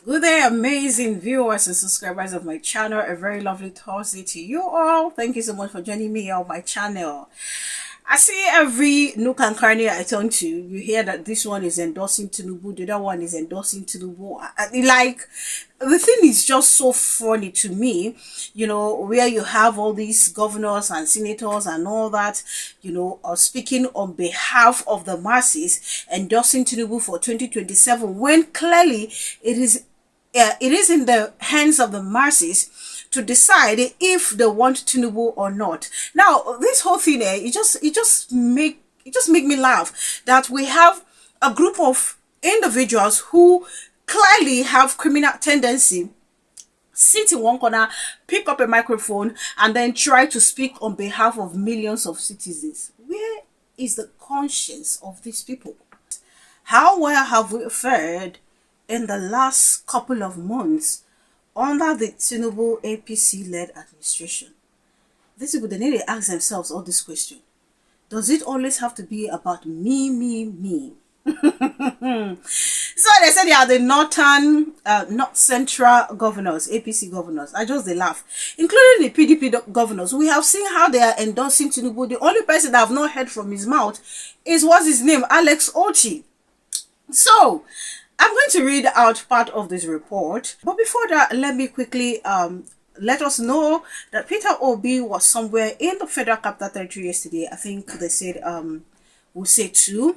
Good day, amazing viewers and subscribers of my channel. A very lovely Thursday to you all. Thank you so much for joining me on my channel. I see every nook and cranny I turn to, you hear that this one is endorsing Tinubu, the other one is endorsing Tinubu. Like, the thing is just so funny to me, where you have all these governors and senators and all that, are speaking on behalf of the masses, endorsing Tinubu for 2027, when clearly it is in the hands of the masses to decide if they want Tinubu or not. Now, this whole thing, it just make me laugh that we have a group of individuals who clearly have criminal tendency, sit in one corner, pick up a microphone, and then try to speak on behalf of millions of citizens. Where is the conscience of these people? How well have we fared in the last couple of months under the Tinubu APC-led administration? These people, they need to ask themselves all this question. Does it always have to be about me, me, me? So they said they are the North Central governors, APC governors. I just they laugh. Including the PDP governors. We have seen how they are endorsing Tinubu. The only person that I have not heard from his mouth is, what's his name? Alex Ochi. So I'm going to read out part of this report, but before that, let me quickly let us know that Peter Obi was somewhere in the Federal Capital Territory yesterday. I think they said Wuse 2,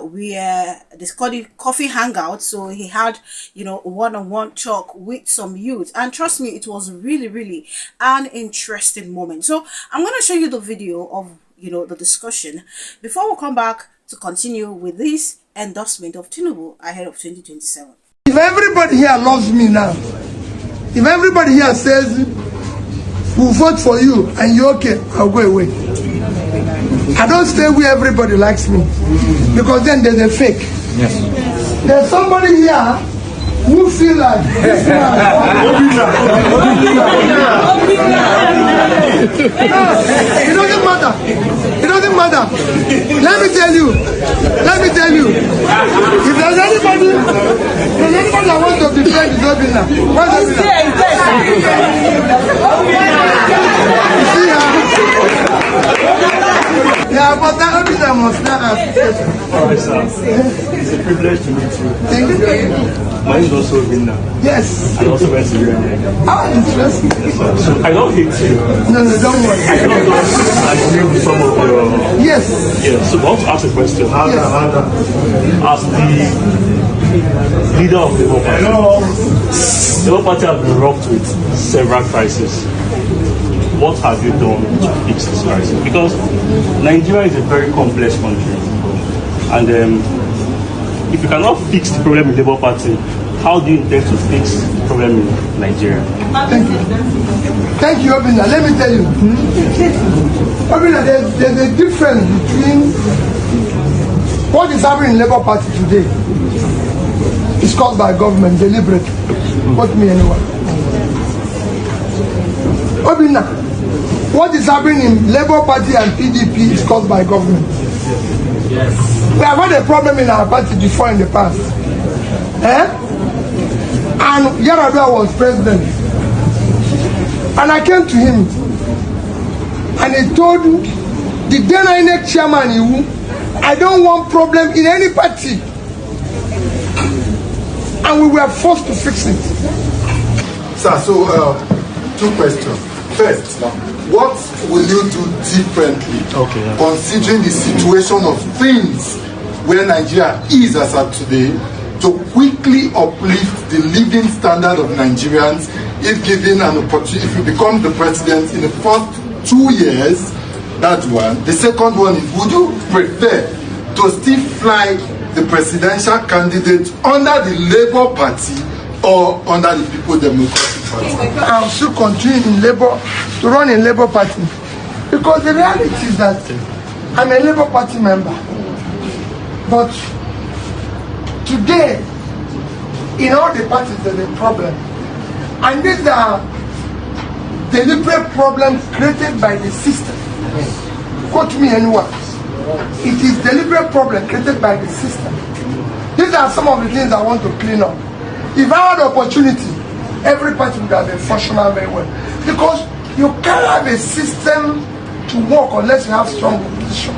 where they called it coffee hangout. So he had, one-on-one talk with some youth, and trust me, it was really an interesting moment. So I'm going to show you the video of the discussion before we come back to continue with this endorsement of Tinubu ahead of 2027. If everybody here loves me now, if everybody here says we'll vote for you and you're okay, I'll go away. I don't stay where everybody likes me, because then there's a fake. Yes. There's somebody here who feel like this man. It doesn't matter. It doesn't matter. Let me tell you. If there's anybody that wants to defend his Obina, what's Obina? You see her? Yeah, but that Obina must not have. Alright, sir. It's a privilege to meet you. Thank you. Mine is also Obina. Yes. I also went to Ghana. Ah, interesting. So I don't hate you. No, don't worry. I don't agree with some of your... Yes. Yeah, so I want to ask a question. Yes. As the leader of the Labour Party has been rocked with several crises. What have you done to fix this crisis? Because Nigeria is a very complex country. And if you cannot fix the problem in the Labour Party, how do you intend to fix the problem in Nigeria? Thank you. Thank you, Obina. Let me tell you. Obina, there's a difference between what is happening in the Labour Party today. It's caused by government deliberately. Not me anyway. Obina, what is happening in Labour Party and PDP is caused by government. Yes. We have had a problem in our party before in the past. And Yaradua was president. And I came to him and he told the then INEC chairman, I don't want problem in any party. And we were forced to fix it. Sir, so two questions. First, what will you do differently, considering the situation of things where Nigeria is as of today, to quickly uplift the living standard of Nigerians if given an opportunity, if you become the president in the first 2 years? That's one. The second one is, would you prefer to still fly the presidential candidate under the Labour Party or under the People Democratic Party? I'll still continue in Labour, to run in Labour Party. Because the reality is that I'm a Labour Party member. But today, in all the parties, there's a problem. And these are deliberate problems created by the system. Quote me anywhere. It is deliberate problem created by the system. These are some of the things I want to clean up. If I had the opportunity, every party would have been functional very well. Because you can't have a system to work unless you have strong opposition.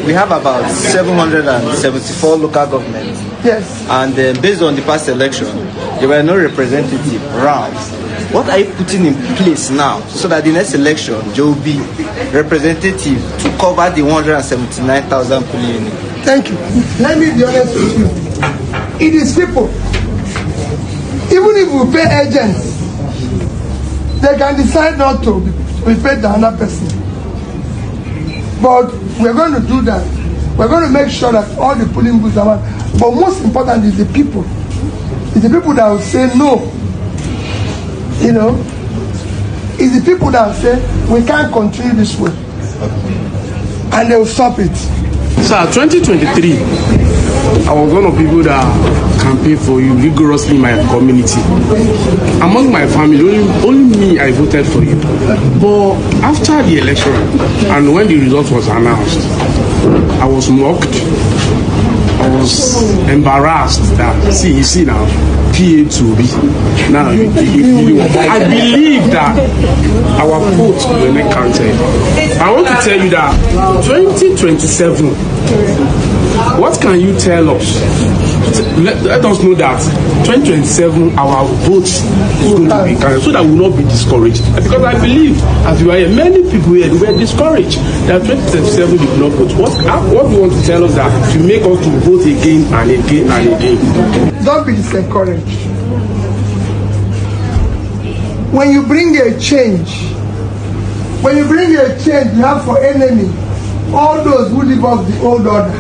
We have about 774 local governments. Yes. And based on the past election, there were no representative around. What are you putting in place now so that the next election there will be representative to cover the 179,000 polling units? Thank you. Let me be honest with you. It is people. Even if we pay agents, they can decide not to be paid the other person. But we're going to do that. We're going to make sure that all the polling booths are. But most important is the people. It's the people that will say no. You know, it's the people that will say we can't continue this way, and they will stop it. Sir, 2023, I was one of the people that campaigned for you rigorously in my community. Among my family, only me, I voted for you. But after the election, and when the result was announced, I was mocked. I was embarrassed that, you see now, PA to B. Now, I believe that our votes will not counted. I want to tell you that 2027, what can you tell us? Let us know that 2027, our votes is going to be counted so that we will not be discouraged. Because I believe, as you are here, many people here were discouraged that 2027 did not vote. What do you want to tell us that to make us to vote again and again and again? Don't be discouraged. When you bring a change, you have for enemy all those who live off the old order.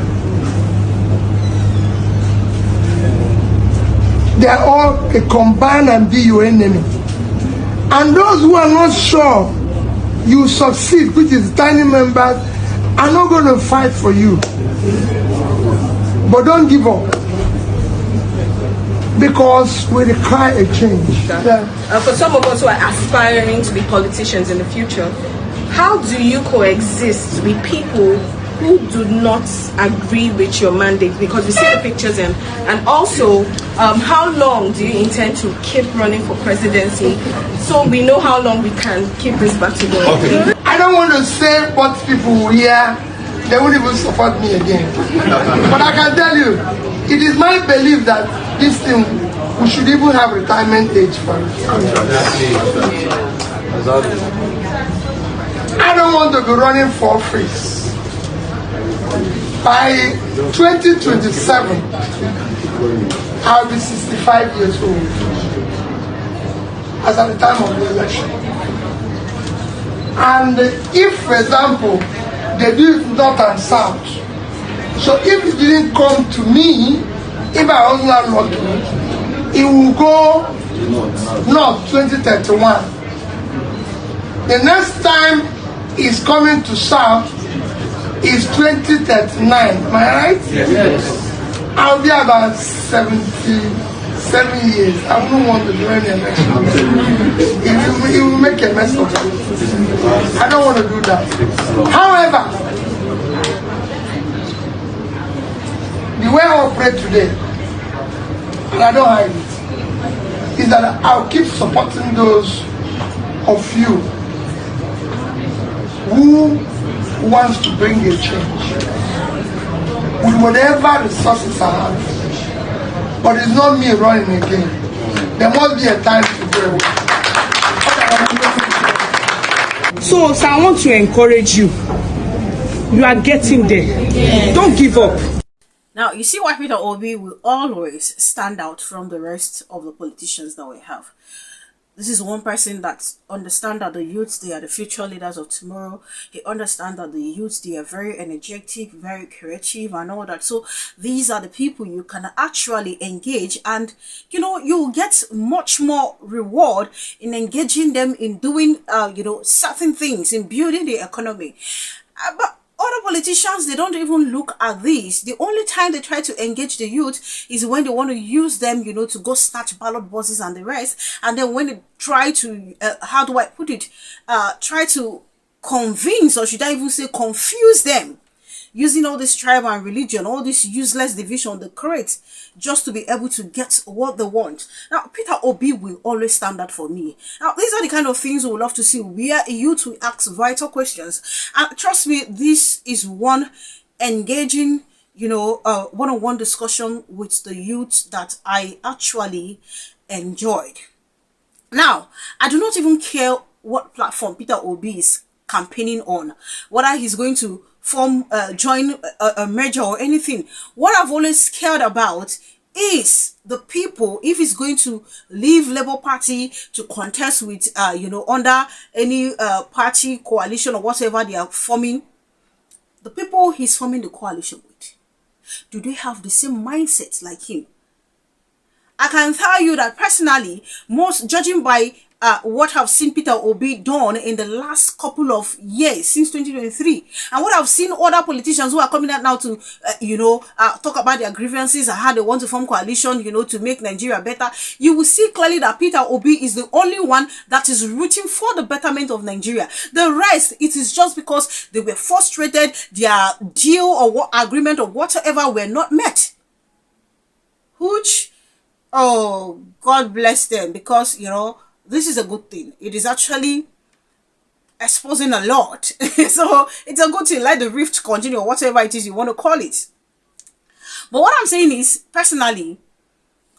They are all a combine and be your enemy. And those who are not sure you succeed, which is tiny members, are not going to fight for you. But don't give up. Because we require a change. For some of us who are aspiring to be politicians in the future, how do you coexist with people who do not agree with your mandate? Because we see the pictures and also how long do you intend to keep running for presidency so we know how long we can keep this battle going? Okay. I don't want to say what people will hear, they won't even support me again. But I can tell you, it is my belief that this thing, we should even have retirement age for it. I don't want to be running for office. By 2027, I'll be 65 years old, as at the time of the election. And if, for example, they do it north and south, so if it didn't come to me, if I was not lucky, it will go north 2031. The next time it's coming to south is 2039. Am I right? Yes. I'll be about 77 years. I wouldn't want to do any election. It will make a mess of it. I don't want to do that. However, the way I operate today, and I don't hide it, is that I'll keep supporting those of you who wants to bring a change with whatever resources I have. But it's not me running again. There must be a time to grow. So, sir, I want to encourage you. You are getting there. Don't give up. Now, you see why Peter Obi will always stand out from the rest of the politicians that we have. This is one person that understands that the youths, they are the future leaders of tomorrow. He understands that the youths, they are very energetic, very creative and all that. So these are the people you can actually engage, and you know, you get much more reward in engaging them in doing certain things, in building the economy. But other politicians, they don't even look at this. The only time they try to engage the youth is when they want to use them, to go snatch ballot boxes and the rest. And then when they try to, try to convince, or should I even say confuse them, using all this tribe and religion, all this useless division they create just to be able to get what they want. Now, Peter Obi will always stand up for me. Now, these are the kind of things we would love to see, where a youth will ask vital questions. And trust me, this is one engaging, one-on-one discussion with the youth that I actually enjoyed. Now, I do not even care what platform Peter Obi is campaigning on, whether he's going to join a merger or anything. What I've always cared about is the people. If he's going to leave Labour Party to contest with, under any party coalition or whatever they are forming, the people he's forming the coalition with, do they have the same mindset like him? I can tell you that personally, judging by what I've seen Peter Obi done in the last couple of years since 2023, and what I've seen other politicians who are coming out now to talk about their grievances and how they want to form coalition, to make Nigeria better, you will see clearly that Peter Obi is the only one that is rooting for the betterment of Nigeria. The rest, it is just because they were frustrated, their deal or agreement or whatever were not met. Which, oh, God bless them, because this is a good thing. It is actually exposing a lot. So it's a good thing. Let the rift continue, or whatever it is you want to call it. But what I'm saying is, personally,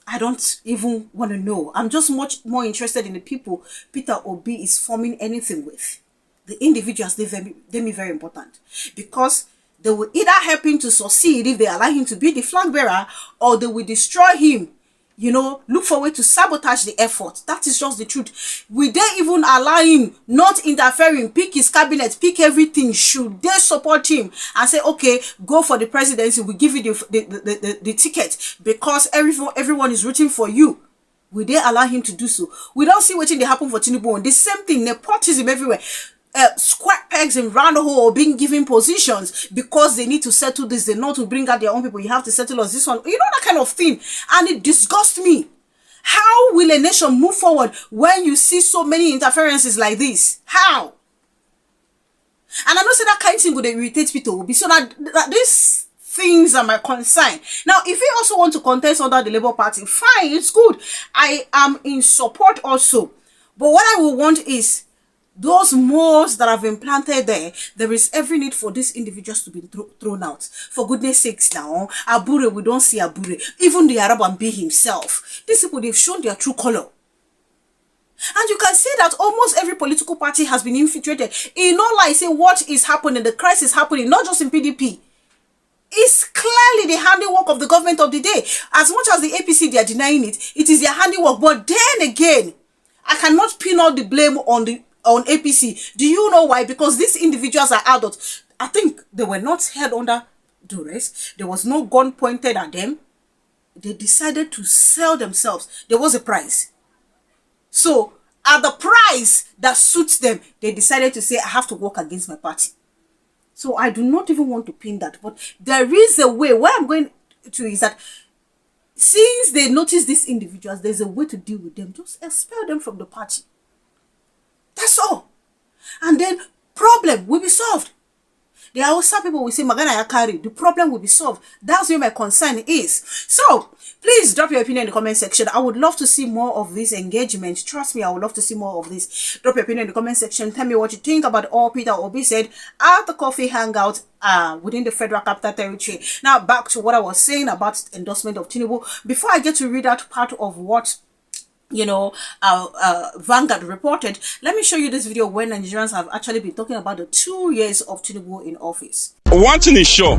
I don't even want to know. I'm just much more interested in the people Peter Obi is forming anything with. The individuals, they're very important, because they will either help him to succeed if they allow him to be the flag bearer, or they will destroy him. Look for a way to sabotage the effort. That is just the truth. Will they even allow him not interfering, pick his cabinet, pick everything? Should they support him and say, okay, go for the presidency, we'll give you the ticket because everyone is rooting for you? Will they allow him to do so? We don't see what they happen for Tinubu. The same thing, nepotism everywhere. Square pegs in round hole being given positions because they need to settle this. They know to bring out their own people. You have to settle us this one. That kind of thing. And it disgusts me. How will a nation move forward when you see so many interferences like this? How? And I know say that kind of thing would irritate people. So that these things are my concern. Now, if you also want to contest under the Labour Party, fine, it's good. I am in support also. But what I will want is, those moles that have been planted there is every need for these individuals to be thrown out. For goodness sakes now, Abure, we don't see Abure. Even the Arab and B himself. These people, they've shown their true color. And you can see that almost every political party has been infiltrated. In all, I say what is happening, the crisis happening, not just in PDP. It's clearly the handiwork of the government of the day. As much as the APC, they are denying it, it is their handiwork. But then again, I cannot pin all the blame on APC. Do you know why? Because these individuals are adults. I think they were not held under duress. There was no gun pointed at them. They decided to sell themselves. There was a price. So, at the price that suits them, they decided to say, I have to work against my party. So, I do not even want to pin that. But there is a way. Where I'm going to is that since they notice these individuals, there's a way to deal with them. Just expel them from the party. That's all. And then problem will be solved. There are also people will say, Magana Yakari, the problem will be solved. That's where my concern is. So, please drop your opinion in the comment section. I would love to see more of this engagement. Trust me, I would love to see more of this. Drop your opinion in the comment section. Tell me what you think about all Peter Obi said at the coffee hangout within the Federal Capital Territory. Now, back to what I was saying about endorsement of Tinubu. Before I get to read out part of what Vanguard reported, let me show you this video where Nigerians have actually been talking about the 2 years of Tinubu in office. One thing is sure,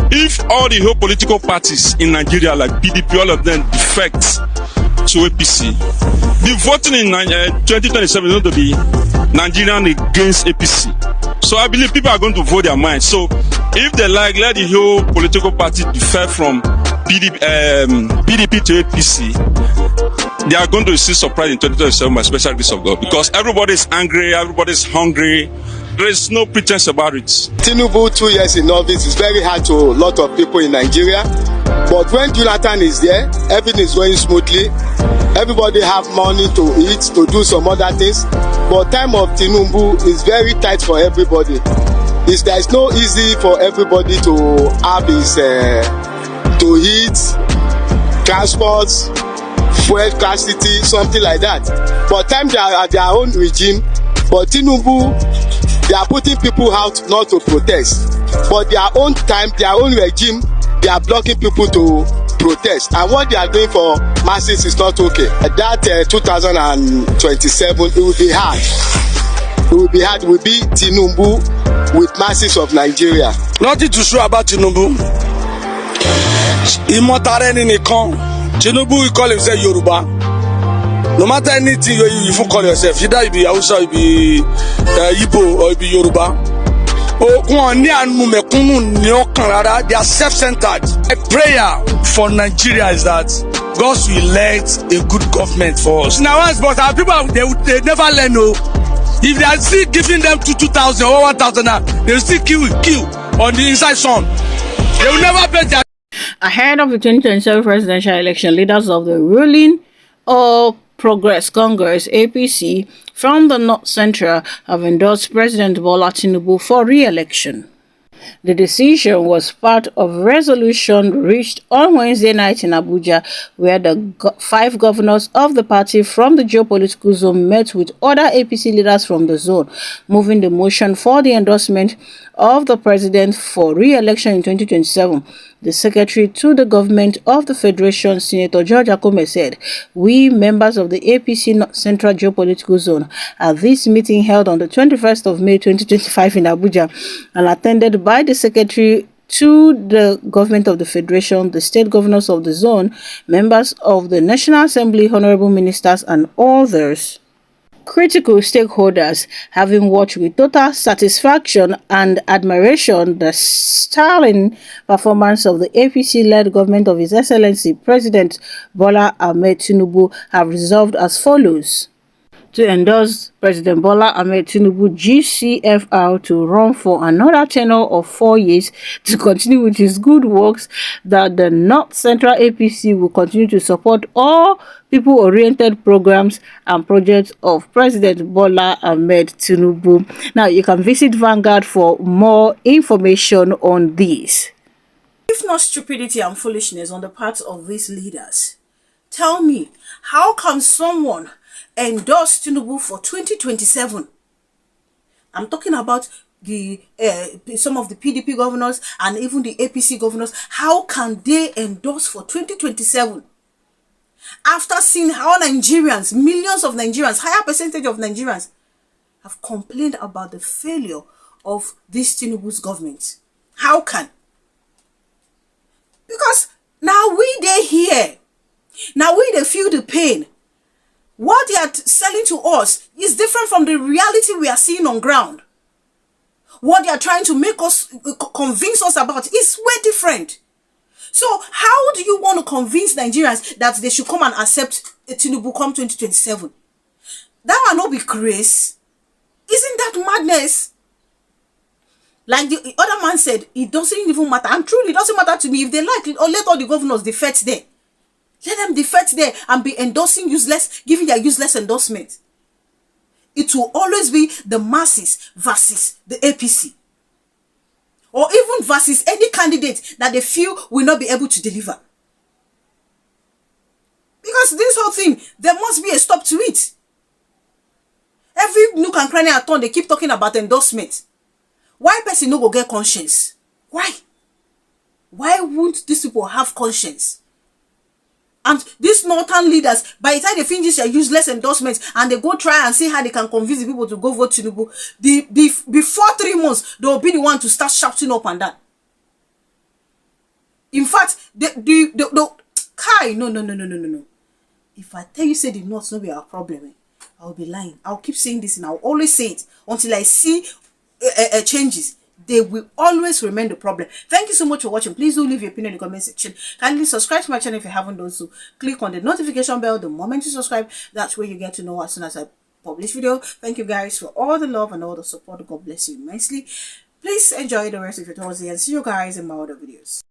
if all the whole political parties in Nigeria, like PDP, all of them defect to APC, the voting in 2027 is going to be Nigerian against APC. So I believe people are going to vote their mind. So if they let the whole political party defect from PDP to APC, they are going to see surprise in 2027 by special grace of God, because everybody is angry, everybody is hungry. There is no pretense about it. Tinubu 2 years in office is very hard to a lot of people in Nigeria. But when Jonathan is there, everything is going smoothly. Everybody have money to eat, to do some other things. But time of Tinubu is very tight for everybody. There's no easy for everybody to have his to eat, transport, fuel scarcity, something like that. But time they are at their own regime. But Tinubu, they are putting people out not to protest. But their own time, their own regime, they are blocking people to protest. And what they are doing for masses is not okay. That 2027, it will be hard. It will be hard. It will be Tinubu with masses of Nigeria. Nothing to show about Tinubu. Ìmọ̀tara ẹni nìkan. Tinubu will call himself Yoruba. No matter anything you even call yourself, either you be Hausa, you be Igbo, or you be Yoruba. They are self-centered. A prayer for Nigeria is that God will elect a good government for us. Now, but our people, they never learn. No. If they are still giving them 2,000 or 1,000, they will still kill on the inside son. They will never pay their. Ahead of the 2027 presidential election, leaders of the ruling All Progress Congress (APC) from the North Central have endorsed President Bola Tinubu for re-election. The decision was part of a resolution reached on Wednesday night in Abuja, where the 5 governors of the party from the geopolitical zone met with other APC leaders from the zone, moving the motion for the endorsement of the president for re-election in 2027. The secretary to the government of the Federation, Senator George Akome, said, "We, members of the APC North Central Geopolitical Zone, at this meeting held on the 21st of May 2025 in Abuja and attended by the secretary to the government of the Federation, the state governors of the zone, members of the National Assembly, honorable ministers, and others." Critical stakeholders, having watched with total satisfaction and admiration the sterling performance of the APC-led government of His Excellency President Bola Ahmed Tinubu, have resolved as follows: to endorse President Bola Ahmed Tinubu GCFR to run for another tenure of 4 years to continue with his good works, that the North Central APC will continue to support all people-oriented programs and projects of President Bola Ahmed Tinubu. Now, you can visit Vanguard for more information on this. If not stupidity and foolishness on the part of these leaders, tell me, how can someone endorse Tinubu for 2027? I'm talking about the some of the PDP governors and even the APC governors. How can they endorse for 2027? After seeing how Nigerians, millions of Nigerians, higher percentage of Nigerians have complained about the failure of this Tinubu's government. How can? Because now we they here. Now we they feel the pain. What they are selling to us is different from the reality we are seeing on ground. What they are trying to make us, convince us about is way different. So how do you want to convince Nigerians that they should come and accept Tinubu come 2027? That will not be grace. Isn't that madness? Like the other man said, it doesn't even matter. And truly, it doesn't matter to me if they like it, or let all the governors defect there. Let them defect there and be endorsing useless, giving their useless endorsement. It will always be the masses versus the APC. Or even versus any candidate that they feel will not be able to deliver. Because this whole thing, there must be a stop to it. Every nook and cranny at all, they keep talking about endorsement. Why person no go get conscience? Why? Why won't these people have conscience? And these northern leaders, by the time they finish their useless endorsements and they go try and see how they can convince the people to go vote Tinubu, before 3 months, they will be the one to start shouting up and down. In fact, no. If I tell you, say the North no be our problem, I'll be lying. I'll keep saying this and I'll always say it until I see changes. They will always remain the problem. Thank you so much for watching. Please do leave your opinion in the comment section. Kindly subscribe to my channel if you haven't done so. Click on the notification bell the moment you subscribe. That's where you get to know as soon as I publish video. Thank you guys for all the love and all the support. God bless you immensely. Please enjoy the rest of your Thursday and see you guys in my other videos.